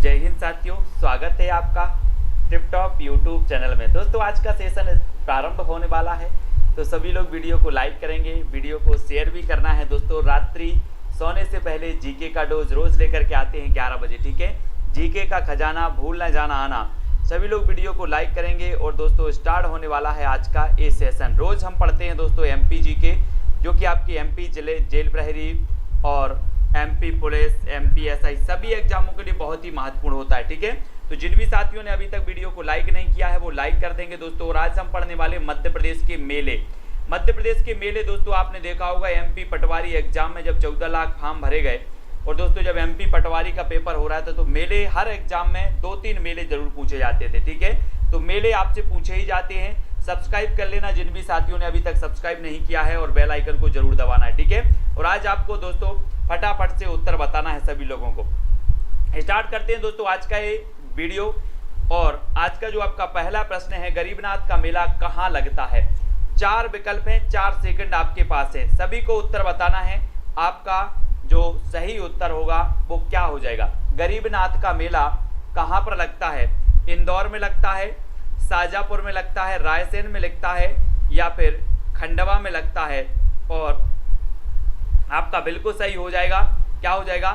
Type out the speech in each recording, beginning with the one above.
जय हिंद साथियों, स्वागत है आपका टिप टॉप यूट्यूब चैनल में। दोस्तों आज का सेशन प्रारंभ होने वाला है, तो सभी लोग वीडियो को लाइक करेंगे, वीडियो को शेयर भी करना है। दोस्तों रात्रि सोने से पहले जीके का डोज रोज लेकर के आते हैं 11 बजे, ठीक है। जीके का खजाना भूल न जाना आना। सभी लोग वीडियो को लाइक करेंगे। और दोस्तों स्टार्ट होने वाला है आज का ये सेशन। रोज हम पढ़ते हैं दोस्तों एमपी जीके, जो कि आपकी एमपी जेल प्रहरी और एमपी पुलिस, एमपीएसआई सभी एग्जामों के लिए बहुत ही महत्वपूर्ण होता है, ठीक है। तो जिन भी साथियों ने अभी तक वीडियो को लाइक नहीं किया है वो लाइक कर देंगे दोस्तों। और आज हम पढ़ने वाले मध्य प्रदेश के मेले। मध्य प्रदेश के मेले दोस्तों आपने देखा होगा एमपी पटवारी एग्जाम में जब 14 लाख फॉर्म भरे गए, और दोस्तों जब एमपी पटवारी का पेपर हो रहा था तो मेले, हर एग्जाम में 2-3 मेले जरूर पूछे जाते थे, ठीक है। तो मेले आपसे पूछे ही जाते हैं। सब्सक्राइब कर लेना जिन भी साथियों ने अभी तक सब्सक्राइब नहीं किया है, और बेल आइकन को जरूर दबाना है, ठीक है। और आज आपको दोस्तों फटाफट से उत्तर बताना है सभी लोगों को। स्टार्ट करते हैं दोस्तों आज का ये वीडियो। और आज का जो आपका पहला प्रश्न है, गरीबनाथ का मेला कहाँ लगता है। 4 विकल्प हैं, 4 सेकंड आपके पास है, सभी को उत्तर बताना है। आपका जो सही उत्तर होगा वो क्या हो जाएगा। गरीबनाथ का मेला कहाँ पर लगता है। इंदौर में लगता है, शाजापुर में लगता है, रायसेन में लगता है, या फिर खंडवा में लगता है। और आपका बिल्कुल सही हो जाएगा, क्या हो जाएगा।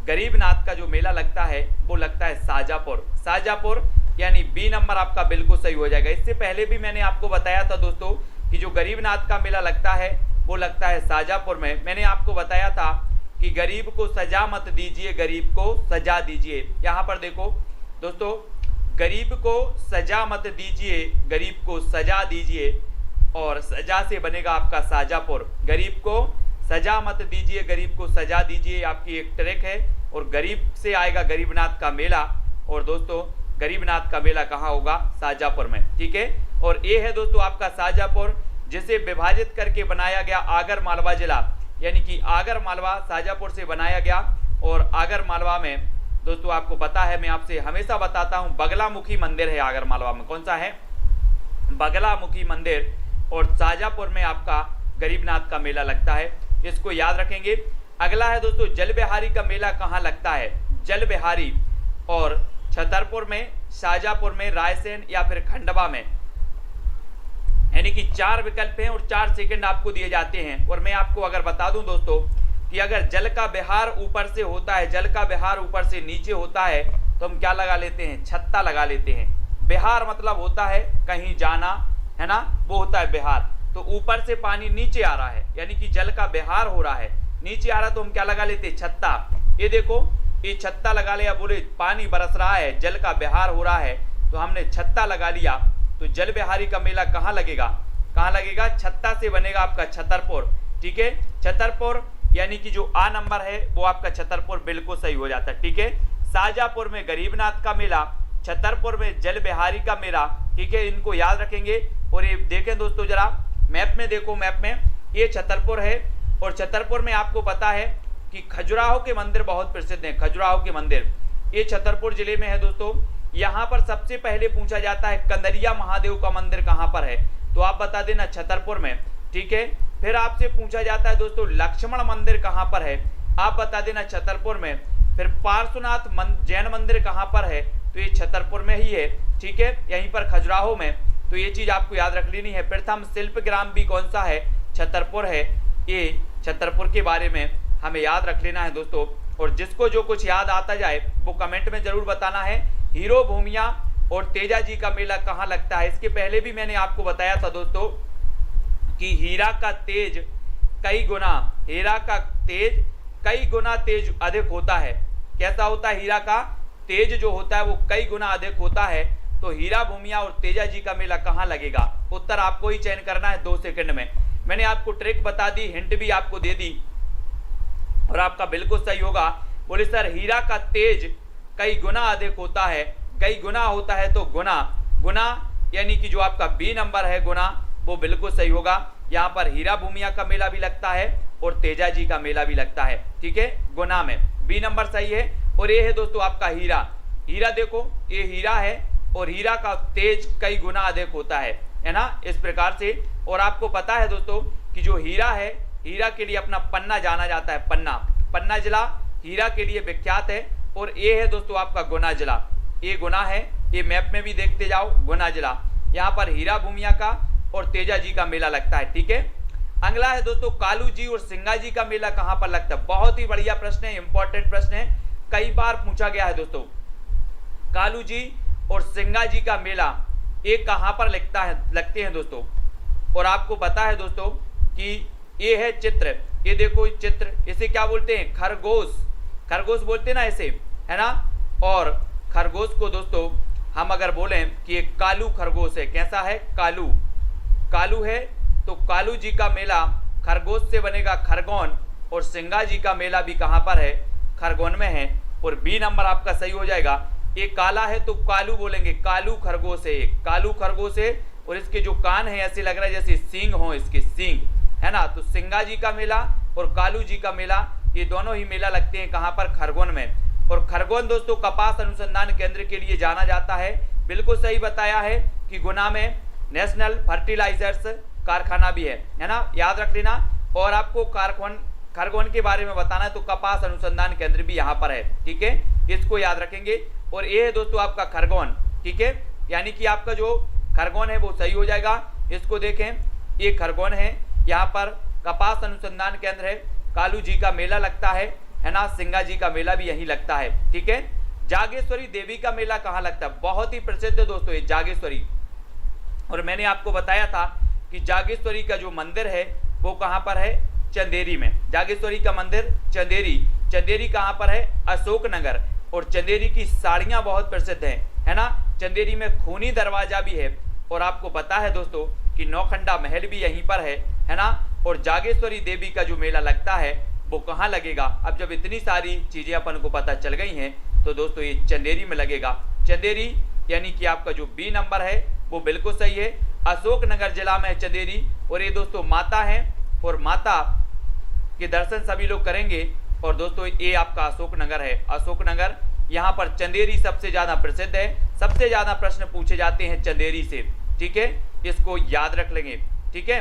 गरीबनाथ का जो मेला लगता है वो लगता है शाजापुर। शाजापुर यानी बी नंबर आपका बिल्कुल सही हो जाएगा। इससे पहले भी मैंने आपको बताया था दोस्तों कि जो गरीबनाथ का मेला लगता है वो लगता है शाजापुर में। मैंने आपको बताया था कि गरीब को सजा मत दीजिए, गरीब को सजा दीजिए। यहाँ पर देखो दोस्तों, गरीब को सजा मत दीजिए, गरीब को सजा दीजिए, और सजा से बनेगा आपका शाजापुर। गरीब को सजा मत दीजिए, गरीब को सजा दीजिए, आपकी एक ट्रैक है। और गरीब से आएगा गरीबनाथ का मेला। और दोस्तों गरीबनाथ का मेला कहाँ होगा, शाजापुर में, ठीक है। और ये है दोस्तों आपका शाजापुर, जिसे विभाजित करके बनाया गया आगर मालवा जिला, यानी कि आगर मालवा शाजापुर से बनाया गया। और आगर मालवा में दोस्तों आपको पता है, मैं आपसे हमेशा बताता हूं, बगलामुखी मंदिर है आगर मालवा में। कौन सा है, बगलामुखी मंदिर। और शाजापुर में आपका गरीबनाथ का मेला लगता है, इसको याद रखेंगे। अगला है दोस्तों जल बिहारी का मेला कहाँ लगता है। जल बिहारी और छतरपुर में, शाजापुर में, रायसेन या फिर खंडवा में। यानी कि 4 विकल्प हैं और 4 सेकंड आपको दिए जाते हैं। और मैं आपको अगर बता दूं दोस्तों कि अगर जल का बिहार ऊपर से होता है, जल का बिहार ऊपर से नीचे होता है, तो हम क्या लगा लेते हैं, छत्ता लगा लेते हैं। बिहार मतलब होता है कहीं जाना, है ना, वो होता है बिहार। तो ऊपर से पानी नीचे आ रहा है, यानी कि जल का बिहार हो रहा है, नीचे आ रहा, तो हम क्या लगा लेते हैं, छत्ता। ये देखो, ये छत्ता लगा लिया, बोले पानी बरस रहा है, जल का बिहार हो रहा है, तो हमने छत्ता लगा लिया। तो जल बिहारी का मेला कहाँ लगेगा, कहाँ लगेगा, छत्ता से बनेगा आपका छतरपुर, ठीक है। छतरपुर यानी कि जो आ नंबर है वो आपका छतरपुर बिल्कुल सही हो जाता है, ठीक है। शाजापुर में गरीबनाथ का मेला, छतरपुर में जल बिहारी का मेला, ठीक है। इनको याद रखेंगे। और ये देखें दोस्तों, जरा मैप में देखो, मैप में ये छतरपुर है। और छतरपुर में आपको पता है कि खजुराहो के मंदिर बहुत प्रसिद्ध हैं। खजुराहो के मंदिर ये छतरपुर जिले में है दोस्तों। यहाँ पर सबसे पहले पूछा जाता है कंदरिया महादेव का मंदिर कहाँ पर है, तो आप बता देना छतरपुर में, ठीक है। फिर आपसे पूछा जाता है दोस्तों लक्ष्मण मंदिर कहाँ पर है, आप बता देना छतरपुर में। फिर पार्श्वनाथ जैन मंदिर कहाँ पर है, तो ये छतरपुर में ही है, ठीक है, यहीं पर खजुराहो में। तो ये चीज आपको याद रख लेनी है। प्रथम शिल्पग्राम भी कौन सा है, छतरपुर है। ये छतरपुर के बारे में हमें याद रख लेना है दोस्तों। और जिसको जो कुछ याद आता जाए वो कमेंट में जरूर बताना है। हीरो भूमिया और तेजा जी का मेला कहाँ लगता है। इसके पहले भी मैंने आपको बताया था दोस्तों कि हीरा का तेज कई गुना, हीरा का तेज कई गुना तेज अधिक होता है। कैसा होता है, हीरा का तेज जो होता है वो कई गुना अधिक होता है। तो हीरा भूमिया और तेजा जी का मेला कहाँ लगेगा, उत्तर आपको ही चयन करना है 2 सेकंड में। मैंने आपको ट्रिक बता दी, हिंट भी आपको दे दी, और आपका बिल्कुल सही होगा। बोले सर हीरा का तेज कई गुना अधिक होता है, कई गुना होता है, तो गुना, गुना यानी कि जो आपका बी नंबर है गुना, वो बिल्कुल सही होगा। यहाँ पर हीरा भूमिया का मेला भी लगता है और तेजा जी का मेला भी लगता है, ठीक है, गुना में बी नंबर सही है। और ये है दोस्तों आपका हीरा। हीरा देखो, ये हीरा है और हीरा का तेज कई गुना अधिक होता है ना, इस प्रकार से। और आपको पता है दोस्तों कि जो हीरा है, हीरा के लिए अपना पन्ना जाना जाता है। पन्ना, पन्ना जिला हीरा के लिए विख्यात है। और ये है दोस्तों आपका गुना जिला। ये गुना है, ये मैप में भी देखते जाओ, गुना जिला। यहाँ पर हीरा भूमिया का और तेजा जी का मेला लगता है। ठीक है, अगला है दोस्तों कालू जी और सिंगा जी का मेला कहाँ पर लगता है। बहुत ही बढ़िया प्रश्न है, इंपॉर्टेंट प्रश्न है, कई बार पूछा गया है दोस्तों। कालू जी और सिंगा जी का मेला ये कहाँ पर लगते हैं दोस्तों। और आपको पता है दोस्तों कि ये है चित्र, ये देखो चित्र, इसे क्या बोलते हैं, खरगोश, खरगोश बोलते हैं ना इसे, है ना। और खरगोश को दोस्तों हम अगर बोलें कि एक कालू खरगोश है, कैसा है, कालू, कालू है, तो कालू जी का मेला खरगोश से बनेगा खरगोन, और सिंगा जी का मेला भी कहाँ पर है, खरगोन में है। और बी नंबर आपका सही हो जाएगा। ये काला है तो कालू बोलेंगे, कालू खरगोश है, कालू खरगोश है, और इसके जो कान है ऐसे लग रहा है जैसे सींग हो, इसके सींग, है ना। तो सिंगा जी का मेला और कालू जी का मेला ये दोनों ही मेला लगते हैं कहाँ पर, खरगोन में। और खरगोन दोस्तों कपास अनुसंधान केंद्र के लिए जाना जाता है। बिल्कुल सही बताया है कि गुना में नेशनल फर्टिलाइजर्स कारखाना भी है ना, याद रख लेना। और आपको खरगोन के बारे में बताना है तो कपास अनुसंधान केंद्र भी यहाँ पर है। ठीक है, इसको याद रखेंगे। और ये है दोस्तों आपका खरगोन। ठीक है, यानी कि आपका जो खरगोन है वो सही हो जाएगा। इसको देखें, ये खरगोन है, यहाँ पर कपास अनुसंधान केंद्र है, कालू जी का मेला लगता है ना, सिंगा जी का मेला भी यहीं लगता है। ठीक है, जागेश्वरी देवी का मेला कहाँ लगता है, बहुत ही प्रसिद्ध है दोस्तों ये जागेश्वरी। और मैंने आपको बताया था कि जागेश्वरी का जो मंदिर है वो कहाँ पर है, चंदेरी में। जागेश्वरी का मंदिर चंदेरी, चंदेरी कहाँ पर है, अशोकनगर। और चंदेरी की साड़ियाँ बहुत प्रसिद्ध हैं, है ना। चंदेरी में खूनी दरवाजा भी है। और आपको पता है दोस्तों कि नौखंडा महल भी यहीं पर है ना। और जागेश्वरी देवी का जो मेला लगता है वो कहाँ लगेगा। अब जब इतनी सारी चीज़ें अपन को पता चल गई हैं तो दोस्तों ये चंदेरी में लगेगा। चंदेरी यानी कि आपका जो बी नंबर है वो बिल्कुल सही है, अशोकनगर जिला में है चंदेरी। और ये दोस्तों माता है, और माता के दर्शन सभी लोग करेंगे। और दोस्तों ये आपका अशोकनगर है, अशोकनगर। यहाँ पर चंदेरी सबसे ज़्यादा प्रसिद्ध है, सबसे ज़्यादा प्रश्न पूछे जाते हैं चंदेरी से। ठीक है, इसको याद रख लेंगे। ठीक है,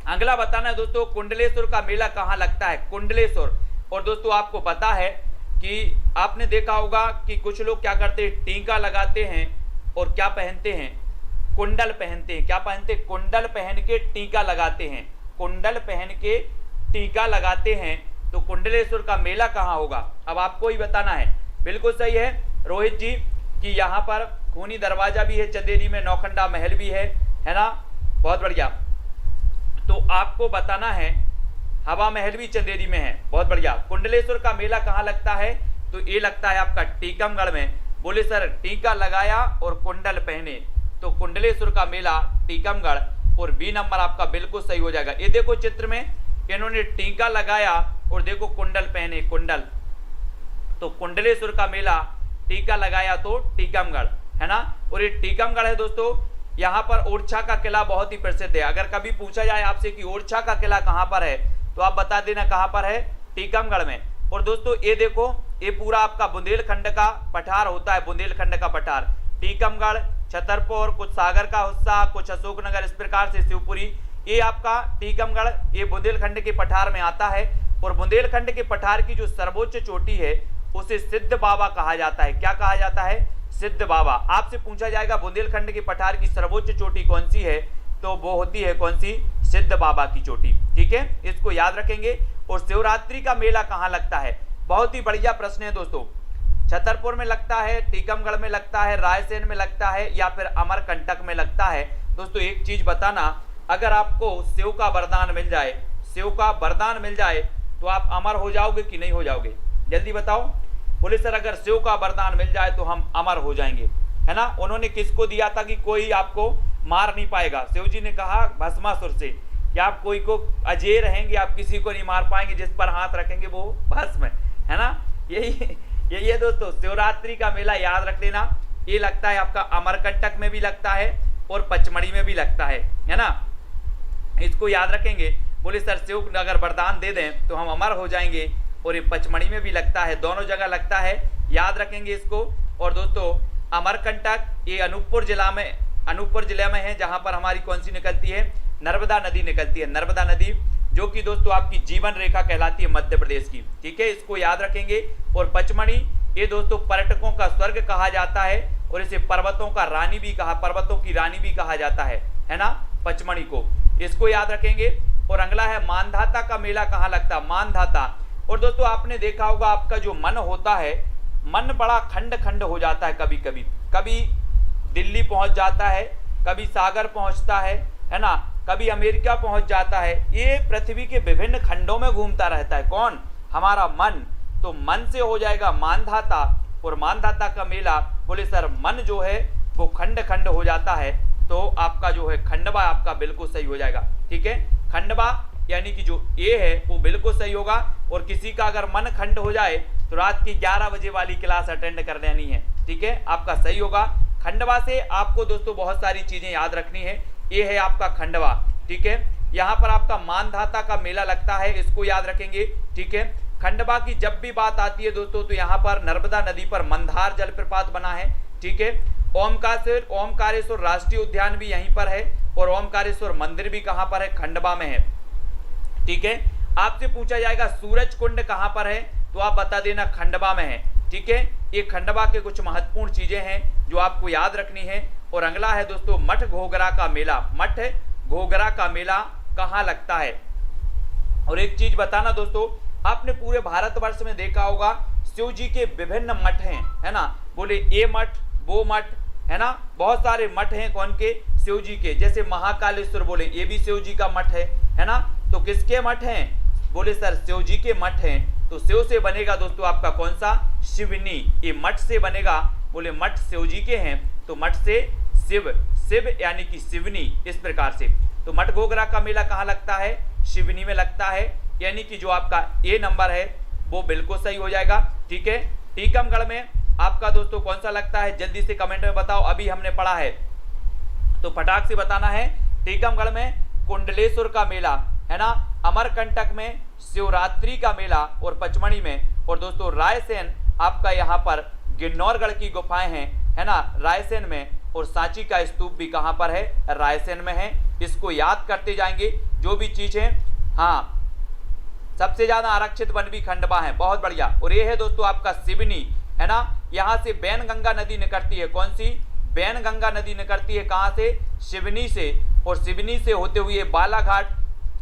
अगला बताना है दोस्तों कुंडलेश्वर का मेला कहाँ लगता है, कुंडलेश्वर। और दोस्तों आपको पता है कि आपने देखा होगा कि कुछ लोग क्या करते हैं, टीका लगाते हैं और क्या पहनते हैं, कुंडल पहनते हैं। क्या पहनते हैं, कुंडल पहन के टीका लगाते हैं, कुंडल पहन के टीका लगाते हैं। तो कुंडलेश्वर का मेला कहाँ होगा, अब आपको ही बताना है। बिल्कुल सही है रोहित जी कि यहाँ पर खूनी दरवाजा भी है चंदेरी में, नौखंडा महल भी है ना, बहुत बढ़िया। तो आपको बताना है हवा महल भी चंदेरी में है, बहुत बढ़िया। कुंडलेश्वर का मेला कहाँ लगता है, तो ये लगता है आपका टीकमगढ़ में। बोले सर टीका लगाया और कुंडल पहने, तो कुंडलेश्वर का मेला टीकमगढ़। और बी नंबर आपका बिल्कुल सही हो जाएगा। ये देखो चित्र में इन्होंने टीका लगाया और देखो कुंडल पहने, कुंडल। तो कुंडलेश्वर का मेला टीका लगाया तो टीकमगढ़, है ना। और ये टीकमगढ़ है दोस्तों। यहाँ पर ओरछा का किला बहुत ही प्रसिद्ध है। अगर कभी पूछा जाए आपसे कि ओरछा का किला कहाँ पर है तो आप बता देना कहाँ पर है, टीकमगढ़ में। और दोस्तों ये देखो, ये पूरा आपका बुंदेलखंड का पठार होता है, बुंदेलखंड का पठार। टीकमगढ़, छतरपुर, कुछ सागर का हिस्सा, कुछ अशोकनगर, इस प्रकार से शिवपुरी, ये आपका टीकमगढ़ ये बुंदेलखंड के पठार में आता है। और बुंदेलखंड के पठार की जो सर्वोच्च चोटी है उसे सिद्ध बाबा कहा जाता है। क्या कहा जाता है, सिद्ध बाबा। आपसे पूछा जाएगा बुंदेलखंड के पठार की सर्वोच्च चोटी कौन सी है, तो वो होती है कौन सी, सिद्ध बाबा की चोटी। ठीक है, इसको याद रखेंगे। और शिवरात्रि का मेला कहाँ लगता है, बहुत ही बढ़िया प्रश्न है दोस्तों। छतरपुर में लगता है, टीकमगढ़ में लगता है, रायसेन में लगता है, या फिर अमरकंटक में लगता है। दोस्तों एक चीज बताना, अगर आपको शिव का वरदान मिल जाए, शिव का वरदान मिल जाए तो आप अमर हो जाओगे कि नहीं हो जाओगे, जल्दी बताओ। बोले सर अगर शिव का वरदान मिल जाए तो हम अमर हो जाएंगे, है ना। उन्होंने किसको दिया था कि कोई आपको मार नहीं पाएगा। शिव जी ने कहा भस्मासुर से कि आप कोई को अजय रहेंगे, आप किसी को नहीं मार पाएंगे, जिस पर हाथ रखेंगे वो भस्म, है ना। यही है दोस्तों, शिवरात्रि का मेला याद रख लेना। ये लगता है आपका अमरकंटक में भी लगता है और पचमढ़ी में भी लगता है ना। इसको याद रखेंगे। बोले सर शिव अगर वरदान दे दें तो हम अमर हो जाएंगे, और ये पचमढ़ी में भी लगता है, दोनों जगह लगता है, याद रखेंगे इसको। और दोस्तों अमरकंटक ये अनूपपुर जिला में है, जहां पर हमारी कौन सी निकलती है, नर्मदा नदी निकलती है। नर्मदा नदी जो कि दोस्तों आपकी जीवन रेखा कहलाती है मध्य प्रदेश की। ठीक है, इसको याद रखेंगे। और पचमढ़ी, ये दोस्तों पर्यटकों का स्वर्ग कहा जाता है और इसे पर्वतों की रानी भी कहा जाता है ना, पचमढ़ी को, इसको याद रखेंगे। और अगला है मानधाता का मेला कहाँ लगता है, मानधाता। और दोस्तों आपने देखा होगा आपका जो मन होता है, मन बड़ा खंड खंड हो जाता है, कभी कभी, कभी दिल्ली पहुंच जाता है, कभी सागर पहुंचता है ना, कभी अमेरिका पहुंच जाता है। ये पृथ्वी के विभिन्न खंडों में घूमता रहता है। कौन, हमारा मन। तो मन से हो जाएगा मानधाता। और मानधाता का मेला, बोले सर मन जो है वो खंड खंड हो जाता है, तो आपका जो है खंडवा आपका बिल्कुल सही हो जाएगा। ठीक है, खंडवा यानी कि जो ए है वो बिल्कुल सही होगा। और किसी का अगर मन खंड हो जाए तो रात की 11 बजे वाली क्लास अटेंड कर लेनी है। ठीक है, आपका सही होगा। खंडवा से आपको दोस्तों बहुत सारी चीजें याद रखनी है। ये है आपका खंडवा। ठीक है, यहाँ पर आपका मानधाता का मेला लगता है, इसको याद रखेंगे। ठीक है, खंडवा की जब भी बात आती है दोस्तों तो यहाँ पर नर्मदा नदी पर मंदार जलप्रपात बना है। ठीक है, ओमकारेश्वर राष्ट्रीय उद्यान भी यहीं पर है और ओमकारेश्वर मंदिर भी कहाँ पर है, खंडवा में है। ठीक है, आपसे पूछा जाएगा सूरज कुंड कहाँ पर है, तो आप बता देना खंडवा में है। ठीक है, ये खंडवा के कुछ महत्वपूर्ण चीजें हैं जो आपको याद रखनी है। और अगला है दोस्तों मठ घोघरा का मेला। मठ घोघरा का मेला कहाँ लगता है। और एक चीज बताना दोस्तों, आपने पूरे भारतवर्ष में देखा होगा शिव जी के विभिन्न मठ हैं, है ना, बोले ये मठ वो मठ, है ना, बहुत सारे मठ हैं कौन के, शिव जी के। जैसे महाकालेश्वर बोले ये भी शिव जी का मठ है ना। तो किसके मठ हैं, बोले सर शिव जी के मठ हैं। तो शिव से बनेगा दोस्तों आपका कौन सा, शिवनी। ये मठ से बनेगा, बोले मठ शिव जी के हैं तो मठ से शिव, शिव यानी कि शिवनी, इस प्रकार से। तो मठ घोघरा का मेला कहाँ लगता है, शिवनी में लगता है, यानी कि जो आपका ए नंबर है वो बिल्कुल सही हो जाएगा। ठीक है, टीकमगढ़ में आपका दोस्तों कौन सा लगता है, जल्दी से कमेंट में बताओ। अभी हमने पढ़ा है तो फटाक से बताना है। टीकमगढ़ में कुंडलेश्वर का मेला, है ना, अमरकंटक में शिवरात्रि का मेला और पचमढ़ी में। और दोस्तों रायसेन आपका यहाँ पर गिन्नौरगढ़ की गुफाएं हैं, है ना, रायसेन में। और सांची का स्तूप भी कहाँ पर है, रायसेन में है। इसको याद करते जाएंगे जो भी चीज है। हाँ, सबसे ज्यादा आरक्षित वन भी खंडवा है, बहुत बढ़िया। और ये है दोस्तों आपका सिवनी, है ना, यहाँ से बैनगंगा नदी निकलती है। कौन सी, बैनगंगा नदी निकलती है कहाँ से, सिवनी से। और सिवनी से होते हुए बालाघाट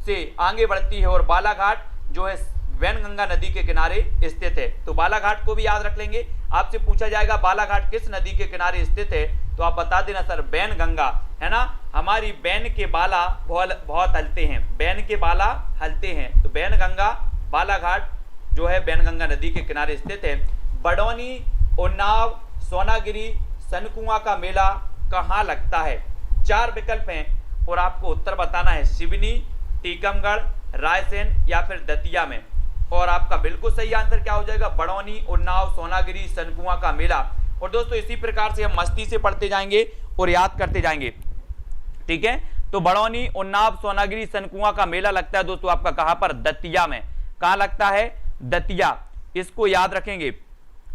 से आगे बढ़ती है और बालाघाट जो है वैनगंगा नदी के किनारे स्थित है। तो बालाघाट को भी याद रख लेंगे। आपसे पूछा जाएगा बालाघाट किस नदी के किनारे स्थित है, तो आप बता देना सर वैनगंगा, है ना। हमारी बैन के बाला बहुत हलते हैं, बैन के बाला हलते हैं। तो वैनगंगा बालाघाट जो है वैनगंगा नदी के किनारे स्थित है। बड़ौनी, उन्नाव, सोनागिरी, सनकुआ का मेला कहाँ लगता है। 4 विकल्प हैं और आपको उत्तर बताना है, सिवनी, टीकमगढ़, रायसेन या फिर दतिया में। और आपका बिल्कुल सही आंसर क्या हो जाएगा, बड़ौनी, उन्नाव, सोनागिरी, सनकुआ का मेला। और दोस्तों इसी प्रकार से हम मस्ती से पढ़ते जाएंगे और याद करते जाएंगे। ठीक है, तो बड़ौनी, उन्नाव, सोनागिरी, सनकुआ का मेला लगता है दोस्तों आपका कहां पर, दतिया में। कहां लगता है, दतिया। इसको याद रखेंगे,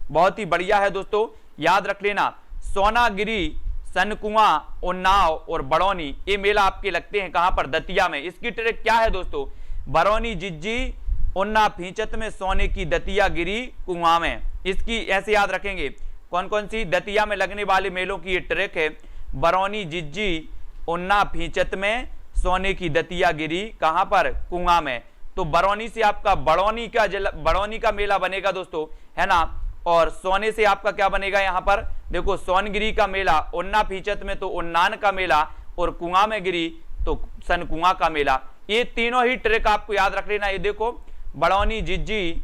बहुत ही बढ़िया है दोस्तों, याद रख लेना। सोनागिरी, सनकुआ, उन्नाव और बड़ौनी ये मेला आपके लगते हैं कहां पर, दतिया में। इसकी ट्रिक क्या है दोस्तों, बरौनी जिज्जी, उन्ना फींचत में, सोने की दतिया गिरी कुआं में। इसकी ऐसे याद रखेंगे, कौन कौन सी दतिया में लगने वाले मेलों की ये ट्रिक है, बरौनी जिज्जी, उन्ना फींचत में, सोने की दतिया गिरी कहां पर, कुआं में। तो बरौनी से आपका बड़ौनी का मेला बनेगा दोस्तों, है ना। और सोने से आपका क्या बनेगा, यहां पर देखो सोनगिरी का मेला, उन्ना फींचत में तो उन्नान का मेला, और कुआं में गिरी तो सनकुआ का मेला। ये तीनों ही ट्रिक आपको याद रख लेना। ये देखो बड़ौनी जिज्जी,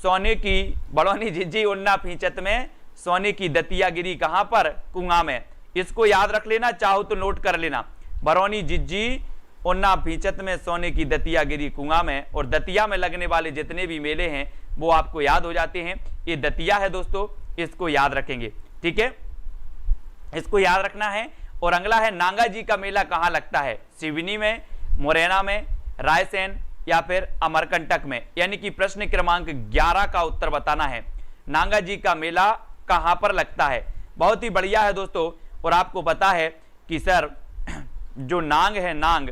बड़ौनी जिज्जी, उन्ना फींचत में, सोने की दतिया गिरी कहां पर, कुआं में। इसको याद रख लेना, चाहो तो नोट कर लेना, बरौनी जिज्जी, उन्ना फींचत में, सोने की दतिया गिरी कुआं में। और दतिया में लगने वाले जितने भी मेले हैं वो आपको याद हो जाते हैं। ये दतिया है दोस्तों, इसको याद रखेंगे। ठीक है, इसको याद रखना है। और अगला है नांगा जी का मेला कहां लगता है, सिवनी में, मुरैना में, रायसेन या फिर अमरकंटक में। यानी कि प्रश्न क्रमांक 11 का उत्तर बताना है, नांगा जी का मेला कहां पर लगता है। बहुत ही बढ़िया है दोस्तों। और आपको पता है कि सर जो नांग है, नांग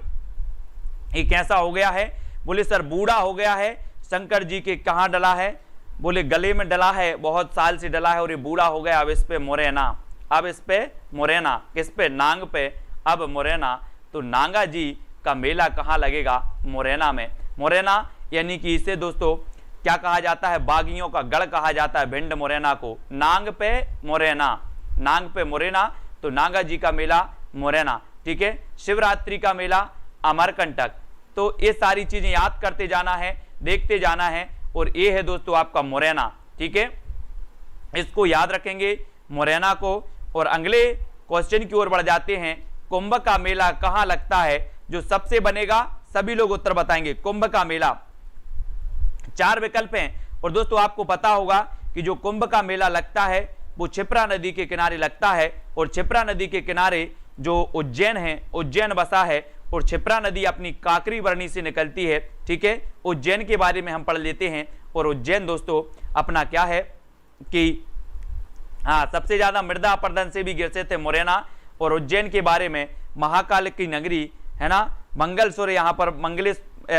ये कैसा हो गया है, बोले सर बूढ़ा हो गया है, शंकर जी के कहाँ डला है? बोले गले में डला है, बहुत साल से डला है और ये बूढ़ा हो गया, अब इस पे मोरेना, अब इस पे मोरेना, किस पे? नांग पे अब मोरेना। तो नांगा जी का मेला कहाँ लगेगा? मोरेना में। मोरेना यानी कि इसे दोस्तों क्या कहा जाता है? बागियों का गढ़ कहा जाता है भिंड मुरैना को। नांग पे मोरेना, नांग पे मोरेना, तो नांगा जी का मेला मुरैना। ठीक है, शिवरात्रि का मेला अमरकंटक। तो ये सारी चीजें याद करते जाना है, देखते जाना है, और ये है दोस्तों आपका मुरैना। ठीक है, इसको याद रखेंगे मुरैना को। और अगले क्वेश्चन की ओर बढ़ जाते हैं। कुंभ का मेला कहां लगता है? जो सबसे बनेगा सभी लोग उत्तर बताएंगे। कुंभ का मेला, 4 विकल्प हैं। और दोस्तों आपको पता होगा कि जो कुंभ का मेला लगता है वो क्षिप्रा नदी के किनारे लगता है, और क्षिप्रा नदी के किनारे जो उज्जैन है, उज्जैन बसा है, और क्षिप्रा नदी अपनी काकरी वर्णी से निकलती है। ठीक है, उज्जैन के बारे में हम पढ़ लेते हैं। और उज्जैन दोस्तों अपना क्या है कि हाँ, सबसे ज्यादा मृदा अपरदन से भी गिरते थे मुरैना। और उज्जैन के बारे में महाकाल की नगरी है ना, मंगलसुर, यहाँ पर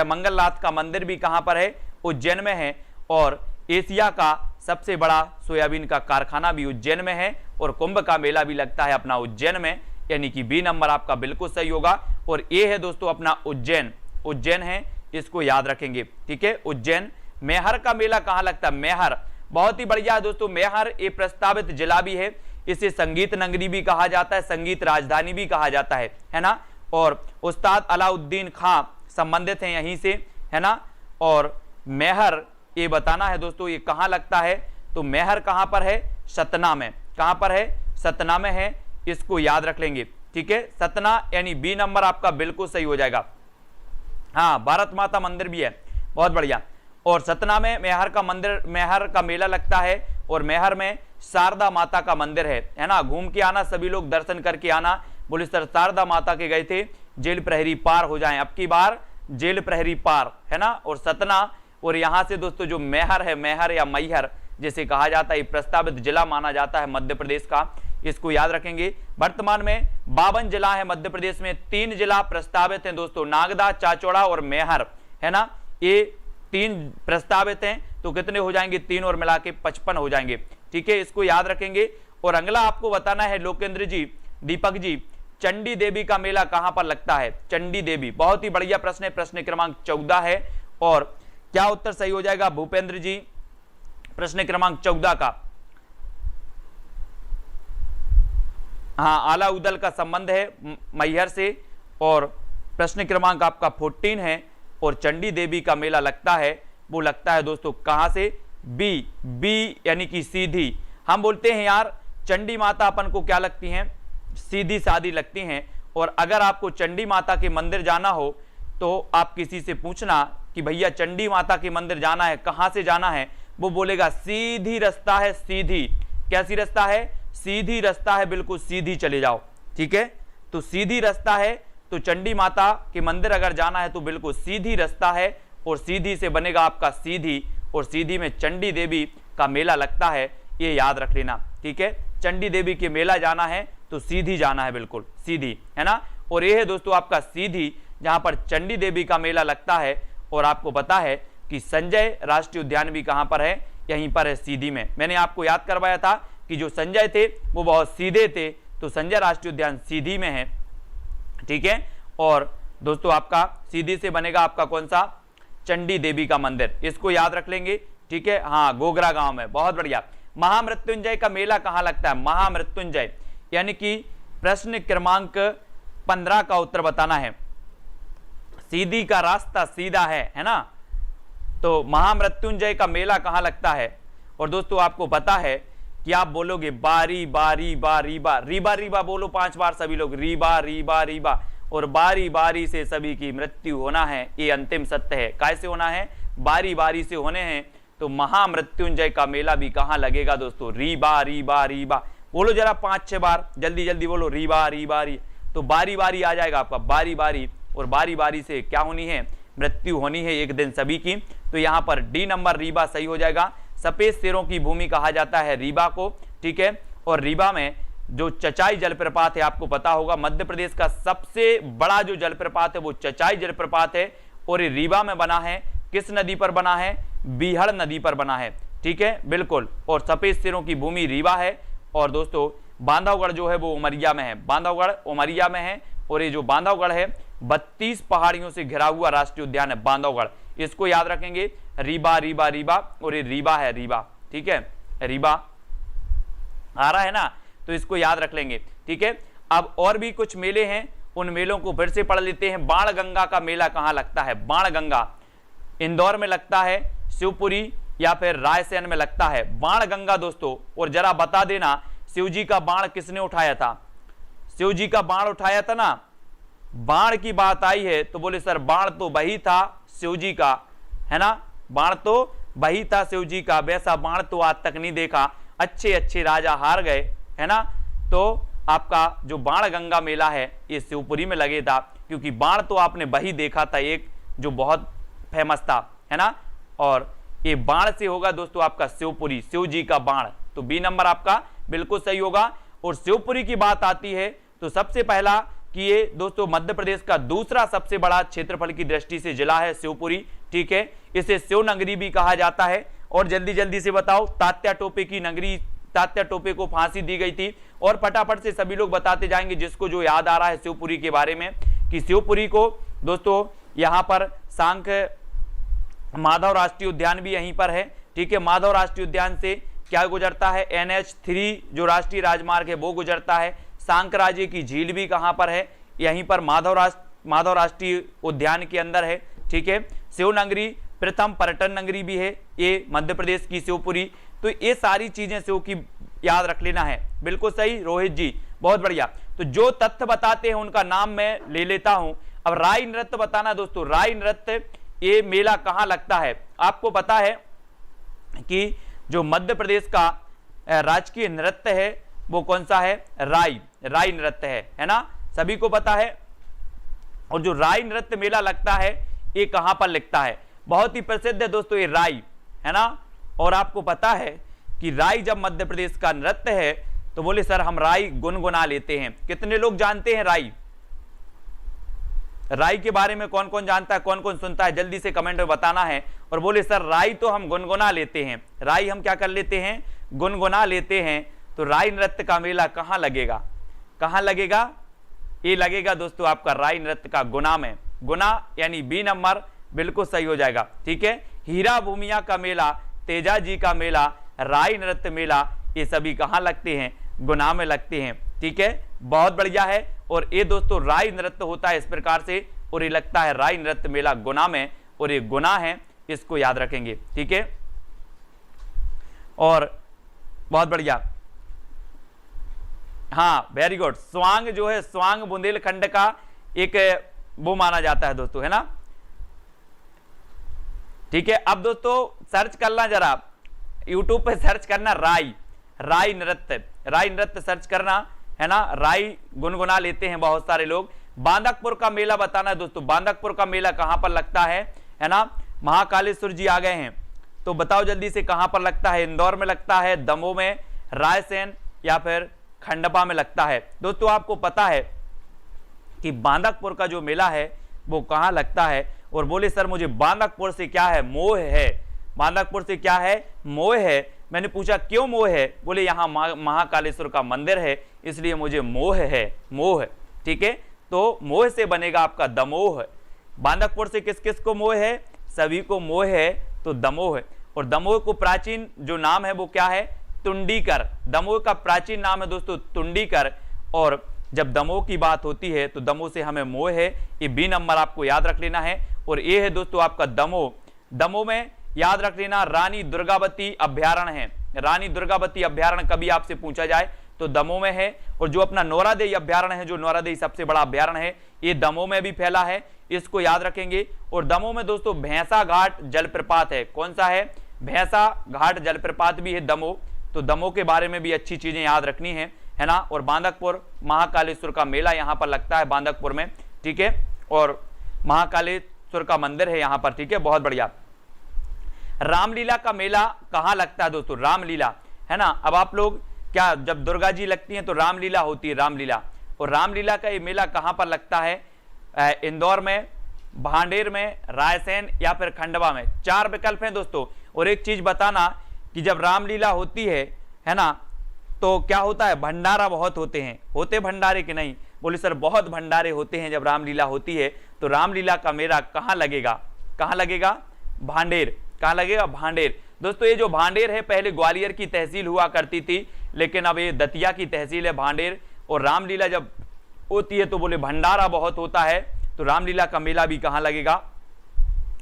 मंगलनाथ का मंदिर भी कहाँ पर है? उज्जैन में है। और एशिया का सबसे बड़ा सोयाबीन का कारखाना भी उज्जैन में है। और कुंभ का मेला भी लगता है अपना उज्जैन में, यानी कि बी नंबर आपका बिल्कुल सही होगा। और ये है दोस्तों अपना उज्जैन, उज्जैन है, इसको याद रखेंगे। ठीक है, उज्जैन। मैहर का मेला कहाँ लगता है? मैहर बहुत ही बढ़िया है दोस्तों। मैहर ये प्रस्तावित जिला भी है, इसे संगीत नगरी भी कहा जाता है, संगीत राजधानी भी कहा जाता है ना। और उस्ताद अलाउद्दीन खां संबंधित हैं यहीं से, है ना। और मैहर ये बताना है दोस्तों ये कहाँ लगता है? तो मैहर कहाँ पर है? सतना में। कहाँ पर है? सतना में है, इसको याद रख लेंगे। ठीक है, सतना यानी बी नंबर आपका बिल्कुल सही हो जाएगा। हाँ, भारत माता मंदिर भी है, बहुत बढ़िया। और सतना में मैहर का मंदिर, मैहर का मेला लगता है। और मैहर में शारदा माता का मंदिर है ना। घूम के आना सभी लोग, दर्शन करके आना। बोले सर शारदा माता के गए थे, जेल प्रहरी पार हो जाएं, अब की बार जेल प्रहरी पार, है ना। और सतना, और यहाँ से दोस्तों जो मैहर है, मैहर या मैहर जिसे कहा जाता है, प्रस्तावित जिला माना जाता है मध्य प्रदेश का, इसको याद रखेंगे। वर्तमान में 52 जिला है मध्य प्रदेश में, 3 जिला प्रस्तावित हैं दोस्तों, नागदा, चाचौड़ा और मैहर, है ना। ये 3 प्रस्तावित हैं, तो कितने हो जाएंगे? 3 और मिला के 55 हो जाएंगे। ठीक है, इसको याद रखेंगे। और अगला आपको बताना है लोकेंद्र जी, दीपक जी, चंडी देवी का मेला कहां पर लगता है? चंडी देवी, बहुत ही बढ़िया प्रश्न है, प्रश्न क्रमांक 14 है। और क्या उत्तर सही हो जाएगा भूपेंद्र जी? प्रश्न क्रमांक 14 का हाँ, आला उदल का संबंध है मैहर से। और प्रश्न क्रमांक आपका 14 है। और चंडी देवी का मेला लगता है, वो लगता है दोस्तों कहां से? बी, बी यानी कि सीधी। हम बोलते हैं यार चंडी माता अपन को क्या लगती हैं? सीधी सादी लगती हैं। और अगर आपको चंडी माता के मंदिर जाना हो तो आप किसी से पूछना कि भैया चंडी माता के मंदिर जाना है, कहां से जाना है? वो बोलेगा सीधी रास्ता है, सीधी। कैसी रास्ता है? सीधी रास्ता है, बिल्कुल सीधी चले जाओ। ठीक है, तो सीधी रास्ता है, तो चंडी माता के मंदिर अगर जाना है तो बिल्कुल सीधी रास्ता है। और सीधी से बनेगा आपका सीधी, और सीधी में चंडी देवी का मेला लगता है, ये याद रख लेना। ठीक है, चंडी देवी के मेला जाना है तो सीधी जाना है, बिल्कुल सीधी, है ना। और ये है दोस्तों आपका सीधी, जहां पर चंडी देवी का मेला लगता है। और आपको पता है कि संजय राष्ट्रीय उद्यान भी कहां पर है? यहीं पर है, सीधी में। मैंने आपको याद करवाया था कि जो संजय थे वो बहुत सीधे थे, तो संजय राष्ट्रीय उद्यान सीधी में है। ठीक है, और दोस्तों आपका सीधी से बनेगा आपका कौन सा? चंडी देवी का मंदिर, इसको याद रख लेंगे। ठीक है, हाँ, गोगरा गांव में, बहुत बढ़िया। महामृत्युंजय का मेला कहां लगता है? महामृत्युंजय यानी कि प्रश्न क्रमांक 15 का उत्तर बताना है। सीधी का रास्ता सीधा है ना। तो महामृत्युंजय का मेला कहां लगता है? और दोस्तों आपको पता है कि आप बोलोगे बारी बारी बारी बा, रीबा रीबा बोलो 5 बार सभी लोग, रीबा रीबा रीबा। और बारी बारी से सभी की मृत्यु होना है, ये अंतिम सत्य है। कैसे होना है? बारी बारी से होने हैं। तो महामृत्युंजय का मेला भी कहां लगेगा दोस्तों? रीबा रीबा रीबा बोलो जरा 5-6 बार, जल्दी जल्दी बोलो, रीबा रीबा री। तो बारी बारी आ जाएगा आपका, बारी बारी। और बारी बारी से क्या होनी है? मृत्यु होनी है एक दिन सभी की। तो यहाँ पर डी नंबर रीबा सही हो जाएगा। सफेद शेरों की भूमि कहा जाता है रीबा को। ठीक है, और रीबा में जो चचाई जलप्रपात है, आपको पता होगा मध्य प्रदेश का सबसे बड़ा जो जलप्रपात है वो चचाई जलप्रपात है। और ये रीवा में बना है। किस नदी पर बना है? बीहड़ नदी पर बना है, ठीक है, बिल्कुल। और सफेद शेरों की भूमि रीवा है। और दोस्तों बांधवगढ़ जो है वो उमरिया में है, बांधवगढ़ उमरिया में है। और ये जो बांधवगढ़ है 32 पहाड़ियों से घिरा हुआ राष्ट्रीय उद्यान है बांधवगढ़, इसको याद रखेंगे। रीवा रीवा रीवा, और ये रीवा है, रीवा, ठीक है, रीवा आ रहा है ना, तो इसको याद रख लेंगे, ठीक है। अब और भी कुछ मेले हैं, उन मेलों को फिर से पढ़ लेते हैं। बाण गंगा का मेला कहां लगता है? बाण गंगा इंदौर में लगता है, शिवपुरी या फिर रायसेन में लगता है बाण गंगा दोस्तों। और जरा बता देना शिव जी का बाण किसने उठाया था? शिव जी का बाण उठाया था ना, बाण की बात आई है तो बोले सर बाण तो वही था शिव जी का, है ना, बाण तो वही था शिव जी का, वैसा बाण तो आज तक नहीं देखा, अच्छे अच्छे राजा हार गए, है ना। तो आपका जो बाण गंगा मेला है ये शिवपुरी में लगे था, क्योंकि बाण तो आपने वही देखा था एक जो बहुत फेमस था, है ना। और ये बाण से होगा दोस्तों आपका शिवपुरी, शिव जी का बाण, तो बी नंबर आपका बिल्कुल सही होगा। और शिवपुरी की बात आती है तो सबसे पहला कि ये दोस्तों मध्य प्रदेश का दूसरा सबसे बड़ा क्षेत्रफल की दृष्टि से जिला है शिवपुरी, ठीक है। इसे शिव नगरी भी कहा जाता है। और जल्दी जल्दी से बताओ, तात्या टोपे की नगरी, तात्या टोपे को फांसी दी गई थी। और फटाफट से सभी लोग बताते जाएंगे जिसको जो याद आ रहा है शिवपुरी के बारे में, कि शिवपुरी को दोस्तों यहाँ पर सांख माधव राष्ट्रीय उद्यान भी यहीं पर है, ठीक है। माधव राष्ट्रीय उद्यान से क्या गुजरता है? NH3 जो राष्ट्रीय राजमार्ग है वो गुजरता है। सांकराजे की झील भी कहां पर है? यहीं पर माधव राष्ट्रीय उद्यान के अंदर है, ठीक है। शिवनगरी प्रथम पर्यटन नगरी भी है ये मध्य प्रदेश की शिवपुरी। तो ये सारी चीजें शिव की याद रख लेना है, बिल्कुल सही रोहित जी, बहुत बढ़िया। तो जो तथ्य बताते हैं उनका नाम मैं ले लेता हूं। अब राई नृत्य बताना दोस्तों, राई नृत्य ये मेला कहां लगता है? आपको पता है कि जो मध्य प्रदेश का राजकीय नृत्य है वो कौन सा है? राई नृत्य है ना, सभी को पता है। और जो राई नृत्य मेला लगता है ये कहां पर लगता है? बहुत ही प्रसिद्ध है दोस्तों ये राई, है ना। और आपको पता है कि राई जब मध्य प्रदेश का नृत्य है तो बोले सर हम राई गुनगुना लेते हैं। कितने लोग जानते हैं राई के बारे में? कौन कौन जानता है, कौन कौन सुनता है? जल्दी से कमेंट में बताना है। और बोले सर राई तो हम गुनगुना लेते हैं, राई हम क्या कर लेते हैं? गुनगुना लेते हैं। तो राई नृत्य का मेला कहां लगेगा? कहां लगेगा? ये लगेगा दोस्तों आपका राई नृत्य का गुना में, गुना यानी बी नंबर बिल्कुल सही हो जाएगा, ठीक है। हीरा भूमिया का मेला, तेजा जी का मेला, राई नृत्य मेला, ये सभी कहां लगते हैं? गुना में लगते हैं, ठीक है, बहुत बढ़िया है। और ये दोस्तों राई नृत्य होता है इस प्रकार से, और ये लगता है राई नृत्य मेला गुना में, और ये गुना है, इसको याद रखेंगे, ठीक है। और बहुत बढ़िया, हाँ वेरी गुड। स्वांग जो है, स्वांग बुंदेलखंड का एक वो माना जाता है दोस्तों, है ना, ठीक है। अब दोस्तों सर्च करना, जरा यूट्यूब पे सर्च करना राई नृत्य सर्च करना, है ना। राई गुनगुना लेते हैं बहुत सारे लोग। बांदकपुर का मेला बताना है दोस्तों, बांदकपुर का मेला कहां पर लगता है ना। महाकालेश्वर जी आ गए हैं तो बताओ जल्दी से कहां पर लगता है? इंदौर में लगता है, दमोह में, रायसेन या फिर खंडवा में लगता है? दोस्तों आपको पता है कि बांदकपुर का जो मेला है वो कहां लगता है? और बोले सर मुझे बांदकपुर से क्या है? मोह है। बांदकपुर से क्या है? मोह है। मैंने पूछा क्यों मोह है? बोले यहाँ महाकालेश्वर का मंदिर है इसलिए मुझे मोह है, मोह, ठीक है। तो मोह से बनेगा आपका दमोह। बांदकपुर से किस किस को मोह है? सभी को मोह है, तो दमोह है। और दमोह को प्राचीन जो नाम है वो क्या है? तुंडीकर। दमोह का प्राचीन नाम है दोस्तों तुंडीकर। और जब दमोह की बात होती है तो दमोह से हमें मोह है, ये बी नंबर आपको याद रख लेना है। और ये है दोस्तों आपका दमोह। दमोह में याद रख लेना रानी दुर्गावती अभ्यारण्य है। रानी दुर्गावती अभ्यारण्य कभी आपसे पूछा जाए तो दमोह में है। और जो अपना नौरादेई अभ्यारण्य है, जो नौरादेई सबसे बड़ा अभ्यारण्य है, ये दमोह में भी फैला है, इसको याद रखेंगे। और दमोह में दोस्तों भैंसा घाट जलप्रपात है। कौन सा है? भैंसा घाट जलप्रपात भी है दमोह। तो दमोह के बारे में भी अच्छी चीजें याद रखनी है ना। और बांदकपुर महाकालेश्वर का मेला यहाँ पर लगता है बांदकपुर में, ठीक है। और महाकालेश्वर का मंदिर है यहाँ पर, ठीक है, बहुत बढ़िया। रामलीला का मेला कहाँ लगता है दोस्तों? रामलीला, है ना। अब आप लोग क्या, जब दुर्गा जी लगती हैं तो रामलीला होती है, रामलीला। और रामलीला का ये मेला कहाँ पर लगता है? इंदौर में, भांडेर में, रायसेन या फिर खंडवा में। 4 विकल्प हैं दोस्तों। और एक चीज बताना कि जब रामलीला होती है ना, तो क्या होता है, भंडारा बहुत होते हैं। होते भंडारे कि नहीं? बोले सर बहुत भंडारे होते हैं जब रामलीला होती है। तो रामलीला का मेला कहाँ लगेगा? कहाँ लगेगा? भांडेर। कहाँ लगेगा? भांडेर। दोस्तों ये जो भांडेर है पहले ग्वालियर की तहसील हुआ करती थी, लेकिन अब ये दतिया की तहसील है भांडेर। और रामलीला जब होती है तो बोले भंडारा बहुत होता है, तो रामलीला का मेला भी कहाँ लगेगा?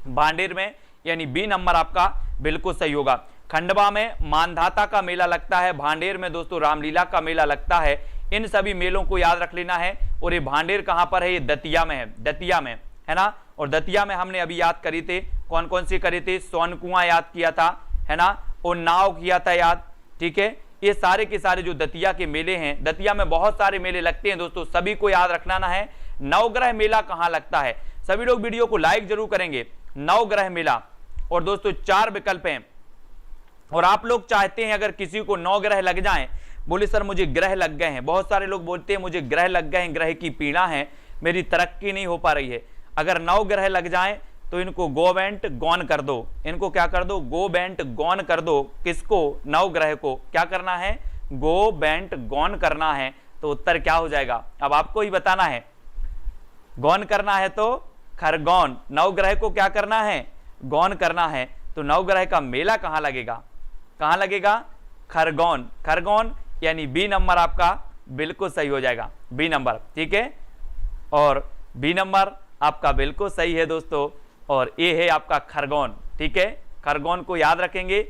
भांडेर में, यानी बी नंबर आपका बिल्कुल सही होगा। खंडवा में मानधाता का मेला लगता है, भांडेर में दोस्तों रामलीला का मेला लगता है। इन सभी मेलों को याद रख लेना है। और ये भांडेर कहां पर है? ये दतिया में है, दतिया में है ना। और दतिया में हमने अभी याद करी थे, कौन कौन से करे थे? सोनकुआं याद किया था, है ना, और नाव किया था याद, ठीक है। ये सारे के सारे जो दतिया के मेले हैं, दतिया में बहुत सारे मेले लगते हैं दोस्तों, सभी को याद रखना है। नवग्रह मेला कहां लगता है? सभी लोग वीडियो को लाइक जरूर करेंगे। नवग्रह मेला। और दोस्तों 4 विकल्प हैं। और आप लोग चाहते हैं अगर किसी को 9 ग्रह लग जाएं, बोले सर मुझे ग्रह लग गए हैं, बहुत सारे लोग बोलते हैं मुझे ग्रह लग गए हैं, ग्रह की पीड़ा है, मेरी तरक्की नहीं हो पा रही है। अगर 9 ग्रह लग जाएं तो इनको गो बेंट गॉन कर दो। इनको क्या कर दो? गो बेंट गॉन कर दो। किसको? 9 ग्रह को क्या करना है? गो बेंट गॉन करना है। तो उत्तर क्या हो जाएगा? अब आपको ही बताना है। गौन करना है तो खरगोन। 9 ग्रह को क्या करना है? गौन करना है। तो 9 ग्रह का मेला कहां लगेगा? कहां लगेगा? खरगोन। खरगोन यानी बी नंबर आपका बिल्कुल सही हो जाएगा, बी नंबर, ठीक है। और बी नंबर आपका बिल्कुल सही है दोस्तों। और ये है आपका खरगोन, ठीक है। खरगोन को याद रखेंगे।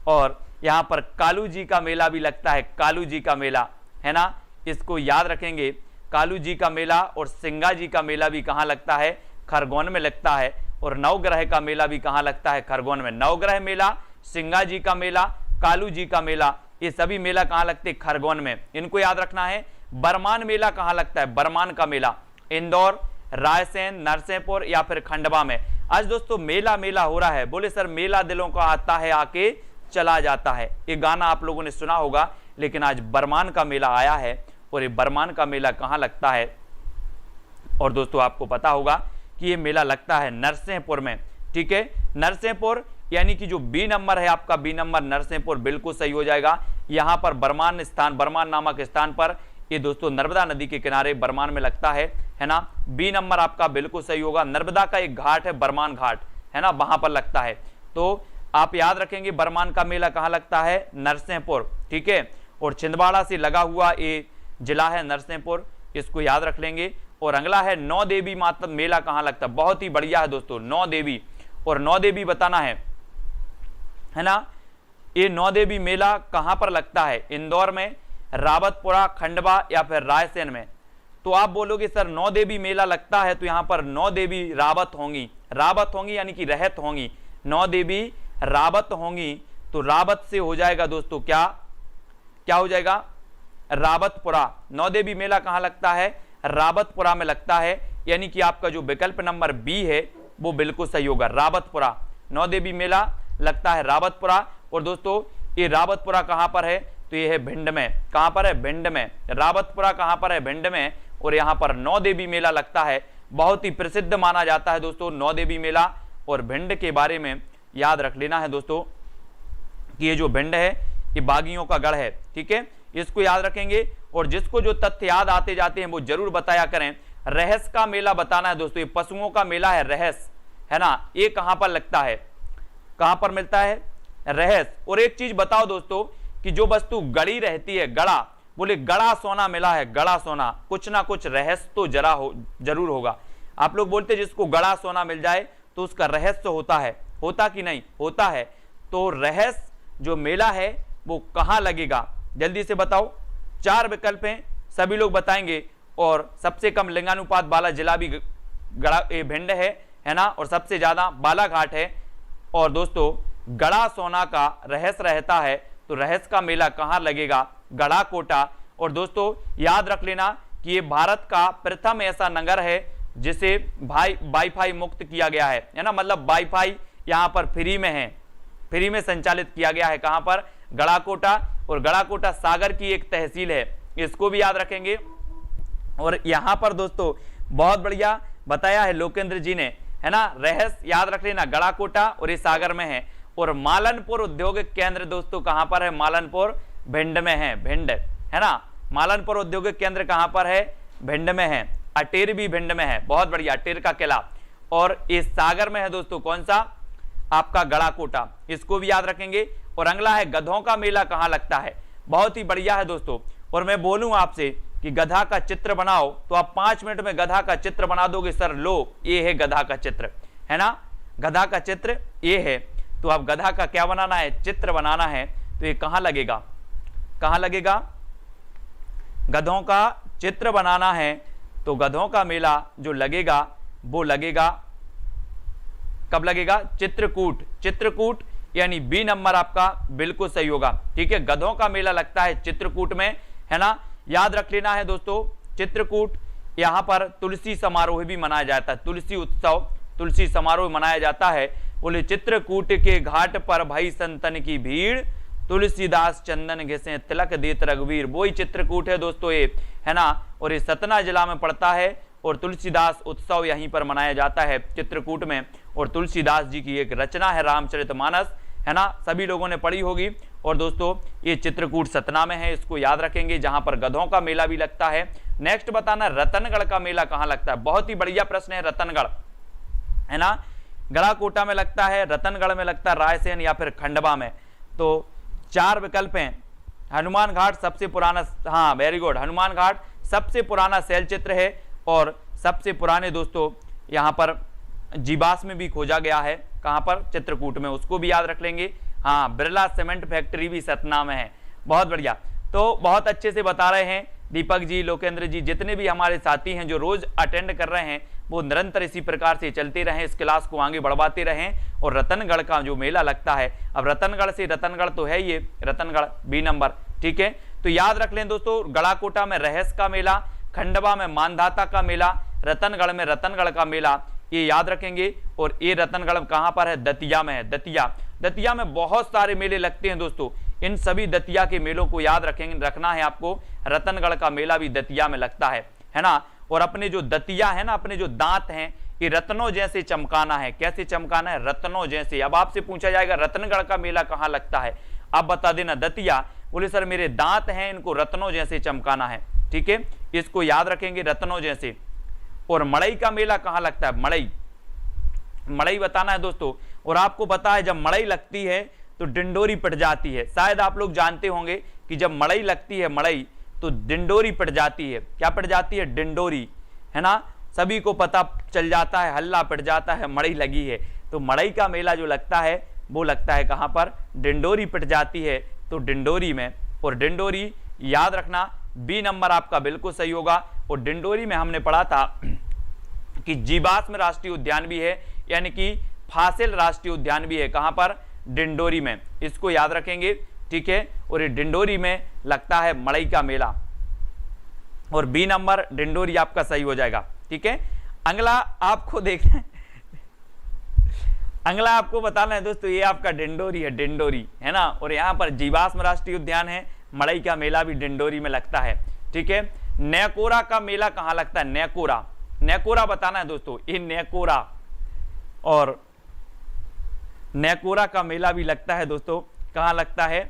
और यहां पर कालू जी का मेला भी लगता है, कालू जी का मेला, है ना, इसको याद रखेंगे। कालू जी का मेला और सिंगा जी का मेला भी कहां लगता है? खरगोन में लगता है। और 9 ग्रह का मेला भी कहां लगता है? खरगोन में। 9 ग्रह मेला, सिंगा जी का मेला, कालू जी का मेला, ये सभी मेला कहां लगते हैं? खरगोन में। इनको याद रखना है। बरमान मेला कहां लगता है? बरमान का मेला इंदौर, रायसेन, नरसिंहपुर या फिर खंडवा में। आज दोस्तों मेला मेला हो रहा है। बोले सर मेला दिलों का आता है आके चला जाता है, ये गाना आप लोगों ने सुना होगा। लेकिन आज बरमान का मेला आया है। और ये बरमान का मेला कहां लगता है? और दोस्तों आपको पता होगा कि ये मेला लगता है नरसिंहपुर में, ठीक है। नरसिंहपुर यानी कि जो बी नंबर है आपका, बी नंबर नरसिंहपुर बिल्कुल सही हो जाएगा। यहां पर बरमान स्थान, बरमान नामक स्थान पर, ये दोस्तों नर्मदा नदी के किनारे बरमान में लगता है ना। बी नंबर आपका बिल्कुल सही होगा। नर्मदा का एक घाट है बरमान घाट, है ना, वहां पर लगता है। तो आप याद रखेंगे बरमान का मेला कहां लगता है? नरसिंहपुर, ठीक है। और छिंदवाड़ा से लगा हुआ ये जिला है नरसिंहपुर, इसको याद रख लेंगे। और अगला है 9 देवी माता मेला कहां लगता है? बहुत ही बढ़िया है दोस्तों, 9 देवी। और 9 देवी बताना है ना। ये 9 देवी मेला कहां पर लगता है? इंदौर में, रावतपुरा, खंडवा या फिर रायसेन में। तो आप बोलोगे सर 9 देवी मेला लगता है तो यहां पर 9 देवी रावत होंगी, रावत होंगी यानी कि रहत होंगी। 9 देवी रावत होंगी तो रावत से हो जाएगा दोस्तों क्या? क्या हो जाएगा? रावतपुरा। 9 देवी मेला कहां लगता है? रावतपुरा में लगता है। यानी कि आपका जो विकल्प नंबर बी है वो बिल्कुल सही होगा, रावतपुरा। 9 देवी मेला लगता है रावतपुरा। और दोस्तों ये रावतपुरा कहां पर है? तो ये है भिंड में। कहां पर है? भिंड में। रावतपुरा कहां पर है? भिंड में। और यहां पर 9 देवी मेला लगता है, बहुत ही प्रसिद्ध माना जाता है दोस्तों 9 देवी मेला। और भिंड के बारे में याद रख लेना है दोस्तों कि ये जो भिंड है ये बागियों का गढ़ है, ठीक है, इसको याद रखेंगे। और जिसको जो तथ्य याद आते जाते हैं वो जरूर बताया करें। रहस का मेला बताना है दोस्तों, ये पशुओं का मेला है रहस, है ना। ये कहां पर लगता है? कहां पर मिलता है? रहस। और एक चीज बताओ दोस्तों कि जो वस्तु गड़ी रहती है, गड़ा, बोले गड़ा सोना मिला है, गड़ा सोना, कुछ ना कुछ रहस्य तो जरूर होगा। आप लोग बोलते जिसको गड़ा सोना मिल जाए तो उसका रहस्य होता है, होता कि नहीं? होता है। तो रहस्य जो मेला है वो कहां लगेगा? जल्दी से बताओ। 4 विकल्प हैं, सभी लोग बताएंगे। और सबसे कम लिंगानुपात वाला जिला भी भिंड है ना। और सबसे ज्यादा बालाघाट है। और दोस्तों गड़ा सोना का रहस्य रहता है तो रहस्य का मेला कहां लगेगा? गड़ा कोटा। और दोस्तों याद रख लेना कि ये भारत का प्रथम ऐसा नगर है जिसे वाईफाई मुक्त किया गया है ना। मतलब वाईफाई यहां पर फ्री में है, फ्री में संचालित किया गया है। कहां पर? गड़ाकोटा। और गड़ाकोटा सागर की एक तहसील है, इसको भी याद रखेंगे। और यहां पर दोस्तों बहुत बढ़िया बताया है लोकेंद्र जी ने है ना। रहस याद रख लेना, गड़ाकोटा और ये सागर में है। और मालनपुर औद्योगिक केंद्र दोस्तों कहां पर है, मालनपुर भिंड में है, भिंड है ना। मालनपुर औद्योगिक केंद्र कहां पर है, भिंड में है। अटेर भी भिंड में है, बहुत बढ़िया, अटेर का किला। और इस सागर में है दोस्तों कौन सा, आपका गड़ाकोटा, इसको भी याद रखेंगे। और अगला है गधों का मेला कहां लगता है, बहुत ही बढ़िया है दोस्तों। और मैं बोलूं आपसे कि गधा का चित्र बनाओ तो आप 5 मिनट में गधा का चित्र बना दोगे। सर लो ये है गधा का चित्र, है ना, गधा का चित्र ये है। तो आप गधा का क्या बनाना है, चित्र बनाना है। तो ये कहां लगेगा, कहां लगेगा, गधों का चित्र बनाना है। तो गधों का मेला जो लगेगा वो लगेगा, कब लगेगा, चित्रकूट, चित्रकूट यानी बी नंबर आपका बिल्कुल सही होगा। ठीक है, गधों का मेला लगता है चित्रकूट में, है ना, याद रख लेना है दोस्तों। चित्रकूट, यहां पर तुलसी समारोह भी मनाया जाता है, तुलसी उत्सव, तुलसी समारोह मनाया जाता है। बोले चित्रकूट के घाट पर भई संतन की भीड़, तुलसीदास चंदन घिसे तिलक देत रघुवीर, वही चित्रकूट है दोस्तों ये, है ना। और ये सतना जिला में पड़ता है और तुलसीदास उत्सव यहीं पर मनाया जाता है चित्रकूट में। और तुलसीदास जी की एक रचना है रामचरितमानस, है ना, सभी लोगों ने पढ़ी होगी। और दोस्तों ये चित्रकूट सतना में है, इसको याद रखेंगे, जहां पर गधों का मेला भी लगता है। नेक्स्ट बताना रतनगढ़ का मेला कहां लगता है, बहुत ही बढ़िया प्रश्न है। रतनगढ़, है ना, गड़ाकोटा में लगता है, रतनगढ़ में लगता है, रायसेन या फिर खंडवा में। तो 4 विकल्प हैं। हनुमान घाट सबसे पुराना, हाँ वेरी गुड, हनुमान घाट सबसे पुराना शैल चित्र है। और सबसे पुराने दोस्तों यहाँ पर जीवाश्म में भी खोजा गया है, कहाँ पर, चित्रकूट में, उसको भी याद रख लेंगे। हाँ, बिरला सीमेंट फैक्ट्री भी सतना में है, बहुत बढ़िया। तो बहुत अच्छे से बता रहे हैं दीपक जी, लोकेंद्र जी, जितने भी हमारे साथी हैं जो रोज अटेंड कर रहे हैं, वो निरंतर इसी प्रकार से चलते रहें, इस क्लास को आगे बढ़वाते रहें। और रतनगढ़ का जो मेला लगता है, अब रतनगढ़ से, रतनगढ़ तो है ये, रतनगढ़ बी नंबर, ठीक है। तो याद रख लें दोस्तों, गड़ाकोटा में रहस का मेला, खंडवा में मानधाता का मेला, रतनगढ़ में रतनगढ़ का मेला, ये याद रखेंगे। और ये रतनगढ़ कहां पर है, दतिया में है, दतिया, दतिया में बहुत सारे मेले लगते हैं दोस्तों। इन सभी दतिया के मेलों को याद रखेंगे, रखना है आपको। रतनगढ़ का मेला भी दतिया में लगता है ना। और अपने जो दतिया है ना, अपने जो दांत हैं, ये रत्नों जैसे चमकाना है। कैसे चमकाना है, रत्नों जैसे। अब आपसे पूछा जाएगा रतनगढ़ का मेला कहां लगता है, आप बता देना दतिया। बोले सर मेरे दांत हैं, इनको रत्नों जैसे चमकाना है, ठीक है, इसको याद रखेंगे, रत्नों जैसे। और मड़ई का मेला कहां लगता है, मड़ई, मड़ई बताना है दोस्तों। और आपको पता है जब मड़ई लगती है तो डिंडोरी पिट जाती है। शायद आप लोग जानते होंगे कि जब मड़ई लगती है, मड़ई, तो डिंडोरी पिट जाती है। क्या पिट जाती है, डिंडोरी, है ना, सभी को पता चल जाता है, हल्ला पिट जाता है, मड़ई लगी है। तो मड़ई का मेला जो लगता है वो लगता है कहां पर, डिंडोरी पिट जाती है, तो डिंडोरी में। और डिंडोरी याद रखना, बी नंबर आपका बिल्कुल सही होगा। और डिंडोरी में हमने पढ़ा था कि जीवाश्म राष्ट्रीय उद्यान भी है, यानी कि फासिल राष्ट्रीय उद्यान भी है, कहां पर, डिंडोरी में, इसको याद रखेंगे, ठीक है। और ये डिंडोरी में लगता है मड़ई का मेला। और बी नंबर डिंडोरी आपका सही हो जाएगा, ठीक है। अगला आपको देखना है, अगला आपको बताना है दोस्तों, ये आपका डिंडोरी है, डिंडोरी, है ना। और यहां पर जीवाश्म राष्ट्रीय उद्यान है, मड़ई का मेला भी डिंडोरी में लगता है, ठीक है। नेकोरा का मेला कहां लगता है, नेकोरा, नेकोरा बताना है दोस्तों, ये नेकोरा। और नेकोरा का मेला भी लगता है दोस्तों, कहां लगता है,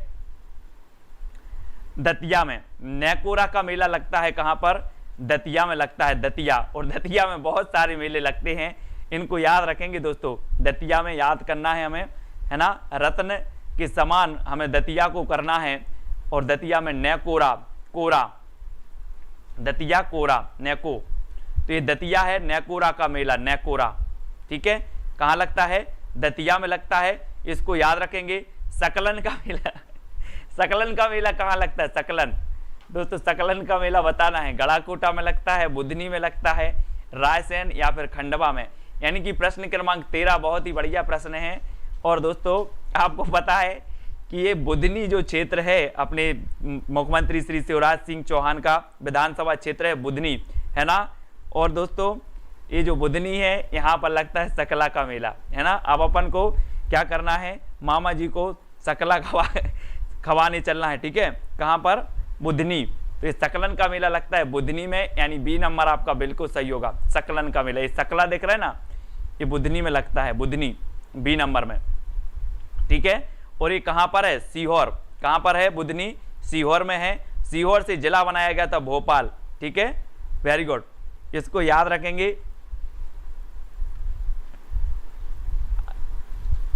दतिया में। नेकोरा का मेला लगता है कहां पर, दतिया में लगता है, दतिया। और दतिया में बहुत सारे मेले लगते हैं, इनको याद रखेंगे दोस्तों, दतिया में याद करना है हमें, है ना, रत्न के समान हमें दतिया को करना है। और दतिया में नेकोरा, कोरा, दतिया कोरा, नेको, तो ये दतिया है, नेकोरा का मेला, नेकोरा, ठीक है, कहां लगता है, दतिया में लगता है, इसको याद रखेंगे। सकलन का मेला, सकलन का मेला कहां लगता है, सकलन दोस्तों, सकलन का मेला बताना है, गड़ाकोटा में लगता है, बुधनी में लगता है, रायसेन या फिर खंडवा में। यानी कि प्रश्न क्रमांक 13 बहुत ही बढ़िया प्रश्न है। और दोस्तों आपको पता है कि ये बुधनी जो क्षेत्र है, अपने मुख्यमंत्री श्री शिवराज सिंह चौहान का विधानसभा क्षेत्र है बुधनी, है ना। और दोस्तों ये जो बुधनी है, यहाँ पर लगता है सकला का मेला, है ना। अब अपन को क्या करना है, मामा जी को सकला खवाने चलना है, ठीक है, कहाँ पर, बुधनी। तो ये सकलन का मेला लगता है बुधनी में, यानी बी नंबर आपका बिल्कुल सही होगा, सकलन का मेला। ये सकला दिख रहा है ना, ये बुधनी में लगता है, बुधनी बी नंबर में, ठीक है। और ये कहाँ पर है, सीहोर, कहाँ पर है, बुधनी सीहोर में है। सीहोर से जिला बनाया गया था भोपाल, ठीक है, वेरी गुड, इसको याद रखेंगे।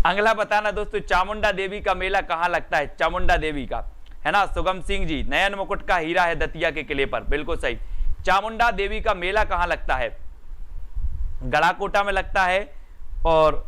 अगला बताना दोस्तों, चामुंडा देवी का मेला कहाँ लगता है, चामुंडा देवी का, है ना, सुगम सिंह जी, नयन मुकुट का हीरा है दतिया के किले पर, बिल्कुल सही। चामुंडा देवी का मेला कहाँ लगता है, गड़ाकोटा में लगता है। और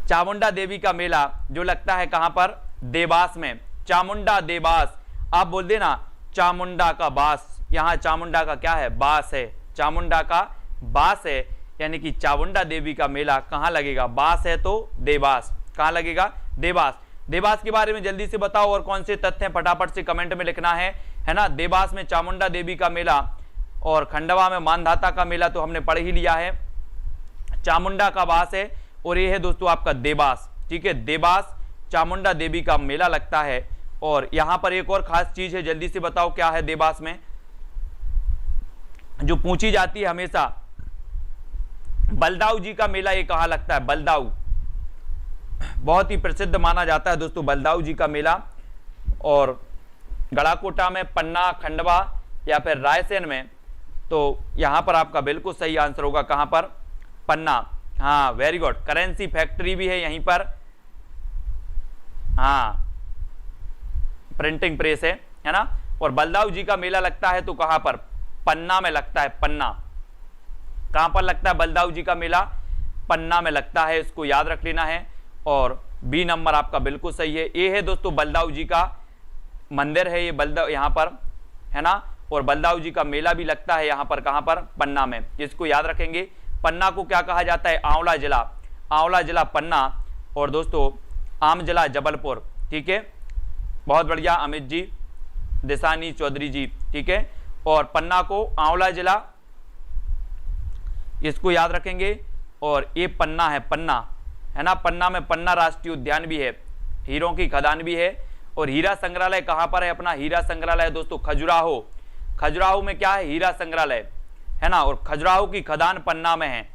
चामुंडा देवी का मेला जो लगता है कहां पर, देवास में, चामुंडा देवास। आप बोल देना चामुंडा का बास, यहां चामुंडा का क्या है, बास है, चामुंडा का बास है, यानी कि चामुंडा देवी का मेला कहां लगेगा, बास है तो देवास, कहां लगेगा, देवास। देवास के बारे में जल्दी से बताओ और कौन से तथ्य फटाफट से कमेंट में लिखना है ना। देवास में चामुंडा देवी का मेला और खंडवा में मानधाता का मेला तो हमने पढ़ ही लिया है, चामुंडा का बास है। और ये है दोस्तों आपका देवास, ठीक है, देवास चामुंडा देवी का मेला लगता है। और यहां पर एक और खास चीज है, जल्दी से बताओ क्या है देवास में, जो पूछी जाती है हमेशा, बलदाऊ जी का मेला ये कहां लगता है, बलदाऊ, बहुत ही प्रसिद्ध माना जाता है दोस्तों बलदाऊ जी का मेला। और गड़ाकोटा में, पन्ना, खंडवा या फिर रायसेन में, तो यहां पर आपका बिल्कुल सही आंसर होगा, कहां पर, पन्ना, हाँ वेरी गुड। करेंसी फैक्ट्री भी है यहीं पर, हाँ प्रिंटिंग प्रेस है ना। और बलदाऊ जी का मेला लगता है तो कहां पर, पन्ना में लगता है, पन्ना, कहां पर लगता है बलदाऊ जी का मेला, पन्ना में लगता है, इसको याद रख लेना है। और बी नंबर आपका बिल्कुल सही है। ये है दोस्तों बलदाऊ जी का मंदिर है, ये बलदाऊ यहाँ पर, है ना। और बलदाऊ जी का मेला भी लगता है यहाँ पर, कहां पर, पन्ना में, इसको याद रखेंगे। पन्ना को क्या कहा जाता है, आंवला जिला, आंवला जिला पन्ना। और दोस्तों आम जिला जबलपुर, ठीक है, बहुत बढ़िया अमित जी, दिशानी चौधरी जी, ठीक है। और पन्ना को आंवला जिला, इसको याद रखेंगे। और ये पन्ना है, पन्ना, है ना, पन्ना में पन्ना राष्ट्रीय उद्यान भी है, हीरों की खदान भी है। और हीरा संग्रहालय कहां पर है अपना, हीरा संग्रहालय दोस्तों खजुराहो, खजुराहो में क्या है, हीरा संग्रहालय, है ना। और खजुराहो की खदान पन्ना में है,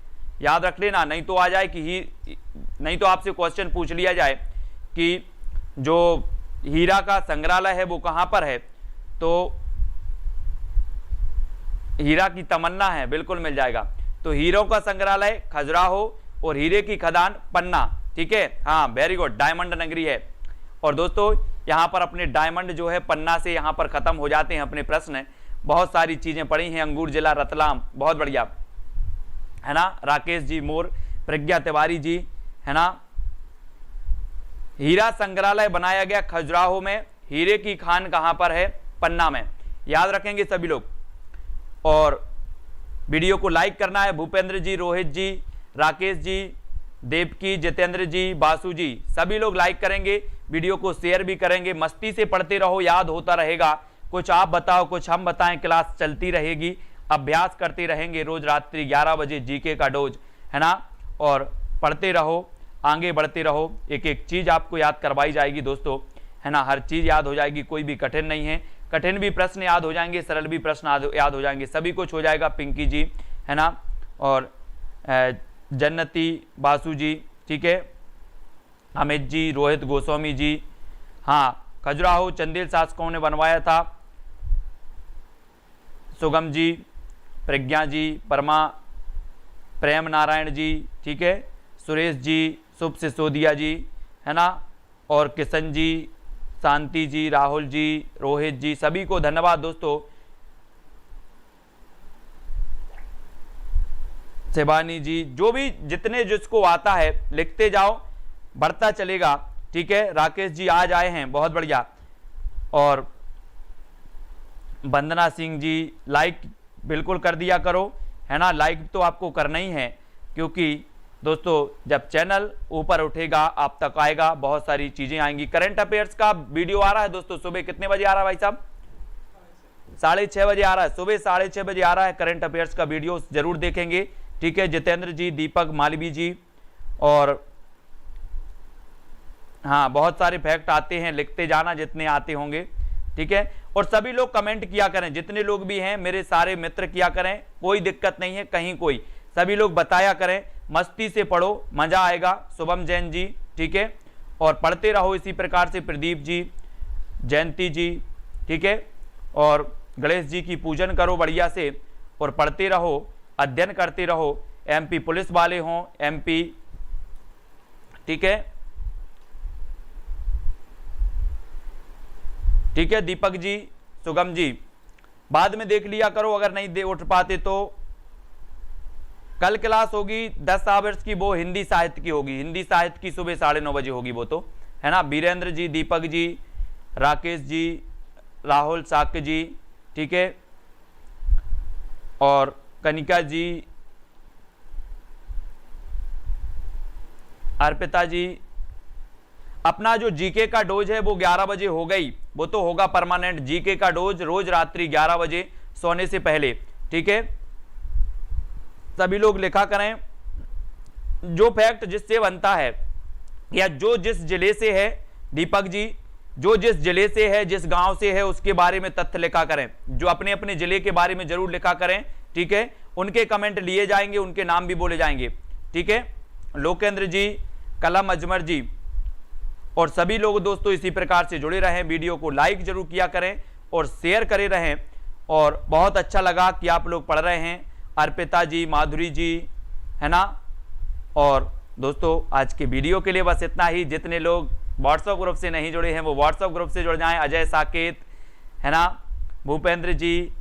याद रख लेना, नहीं तो आ जाए कि नहीं तो आपसे क्वेश्चन पूछ लिया जाए कि जो हीरा का संग्रहालय है वो कहां पर है, तो हीरा की तमन्ना है, बिल्कुल मिल जाएगा। तो हीरों का संग्रहालय खजुराहो और हीरे की खदान पन्ना, ठीक है, हाँ वेरी गुड, डायमंड नगरी है। और दोस्तों यहाँ पर अपने डायमंड जो है पन्ना से यहाँ पर खत्म हो जाते हैं अपने प्रश्न, बहुत सारी चीजें पढ़ी हैं, अंगूर जिला रतलाम, बहुत बढ़िया, है ना, राकेश जी मोर, प्रज्ञा तिवारी जी, है ना। हीरा संग्रहालय बनाया गया खजुराहो में, हीरे की खान कहां पर है, पन्ना में, याद रखेंगे सभी लोग। और वीडियो को लाइक करना है, भूपेंद्र जी, रोहित जी, राकेश जी, देवकी, जितेंद्र जी, बासु जी, सभी लोग लाइक करेंगे, वीडियो को शेयर भी करेंगे। मस्ती से पढ़ते रहो, याद होता रहेगा, कुछ आप बताओ कुछ हम बताएं, क्लास चलती रहेगी, अभ्यास करते रहेंगे रोज रात्रि 11 बजे जीके का डोज, है ना। और पढ़ते रहो, आगे बढ़ते रहो, एक एक चीज आपको याद करवाई जाएगी दोस्तों, है ना, हर चीज याद हो जाएगी, कोई भी कठिन नहीं है, कठिन भी प्रश्न याद हो जाएंगे, सरल भी प्रश्न याद हो जाएंगे, सभी कुछ हो जाएगा। पिंकी जी, है ना, और जन्नती, बासु जी, ठीक है, अमित जी, रोहित गोस्वामी जी, हाँ खजुराहो चंदेल शासकों ने बनवाया था, सुगम जी, प्रज्ञा जी, परमा, प्रेम नारायण जी, ठीक है, सुरेश जी, शुभ सिसोदिया जी, है ना, और किशन जी, शांति जी, राहुल जी, रोहित जी, सभी को धन्यवाद दोस्तों। शिवानी जी, जो भी जितने जिसको आता है लिखते जाओ, बढ़ता चलेगा, ठीक है। राकेश जी आज आए हैं, बहुत बढ़िया। और वंदना सिंह जी, लाइक बिल्कुल कर दिया करो, है ना, लाइक तो आपको करना ही है, क्योंकि दोस्तों जब चैनल ऊपर उठेगा आप तक आएगा, बहुत सारी चीजें आएंगी। करंट अफेयर्स का वीडियो आ रहा है दोस्तों, सुबह कितने बजे आ रहा है भाई साहब, 6:30 बजे आ रहा है, सुबह 6:30 बजे आ रहा है करंट अफेयर्स का वीडियो, जरूर देखेंगे, ठीक है। जितेंद्र जी, दीपक मालवी जी, और हाँ बहुत सारे फैक्ट आते हैं, लिखते जाना जितने आते होंगे, ठीक है। और सभी लोग कमेंट किया करें, जितने लोग भी हैं मेरे सारे मित्र किया करें, कोई दिक्कत नहीं है कहीं कोई, सभी लोग बताया करें, मस्ती से पढ़ो, मजा आएगा। शुभम जैन जी, ठीक है, और पढ़ते रहो इसी प्रकार से। प्रदीप जी, जयंती जी, ठीक है, और गणेश जी की पूजन करो बढ़िया से और पढ़ते रहो, अध्ययन करते रहो। एमपी पुलिस वाले हों, एमपी, ठीक है, ठीक है। दीपक जी, सुगम जी, बाद में देख लिया करो, अगर नहीं दे उठ पाते तो। कल क्लास होगी 10 आवर्स की, वो हिंदी साहित्य की होगी, हिंदी साहित्य की सुबह 9:30 बजे होगी वो तो, है ना। वीरेंद्र जी, दीपक जी, राकेश जी, राहुल साक्य जी, ठीक है, और कनिका जी, अर्पिता जी। अपना जो जीके का डोज है वो 11 बजे हो गई, वो तो होगा परमानेंट। जीके का डोज रोज रात्रि 11 बजे सोने से पहले, ठीक है। सभी लोग लिखा करें, जो फैक्ट जिससे बनता है या जो जिस जिले से है, दीपक जी, जो जिस जिले से है, जिस गांव से है, उसके बारे में तथ्य लिखा करें। जो अपने अपने जिले के बारे में जरूर लिखा करें, ठीक है। उनके कमेंट लिए जाएंगे, उनके नाम भी बोले जाएंगे, ठीक है। लोकेंद्र जी, कलम अजमर जी, और सभी लोग दोस्तों इसी प्रकार से जुड़े रहें। वीडियो को लाइक जरूर किया करें और शेयर करे रहें। और बहुत अच्छा लगा कि आप लोग पढ़ रहे हैं, अर्पिता जी, माधुरी जी, है ना। और दोस्तों आज के वीडियो के लिए बस इतना ही। जितने लोग व्हाट्सएप ग्रुप से नहीं जुड़े हैं वो व्हाट्सएप ग्रुप से जुड़ जाएं। अजय साकेत, है ना, भूपेंद्र जी,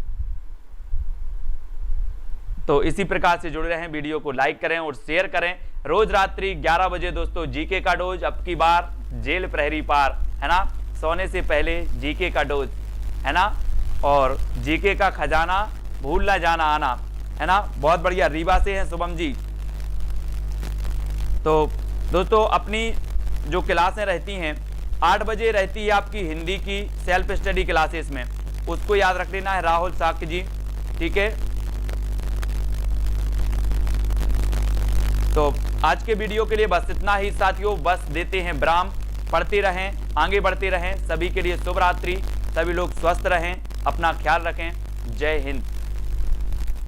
तो इसी प्रकार से जुड़े रहें। वीडियो को लाइक करें और शेयर करें। रोज रात्रि 11 बजे दोस्तों जीके का डोज, अब की बार जेल प्रहरी पार, है ना। सोने से पहले जीके का डोज, है ना, और जीके का खजाना भूल ना जाना आना, है ना। बहुत बढ़िया, रीवा से हैं शुभम जी। तो दोस्तों अपनी जो क्लासें रहती हैं 8 बजे रहती है आपकी हिंदी की सेल्फ स्टडी क्लासेस में, उसको याद रख लेना है राहुल साक्य जी, ठीक है। तो आज के वीडियो के लिए बस इतना ही साथियों, बस देते हैं विराम। पढ़ते रहें, आगे बढ़ते रहें। सभी के लिए शुभ रात्रि, सभी लोग स्वस्थ रहें, अपना ख्याल रखें। जय हिंद।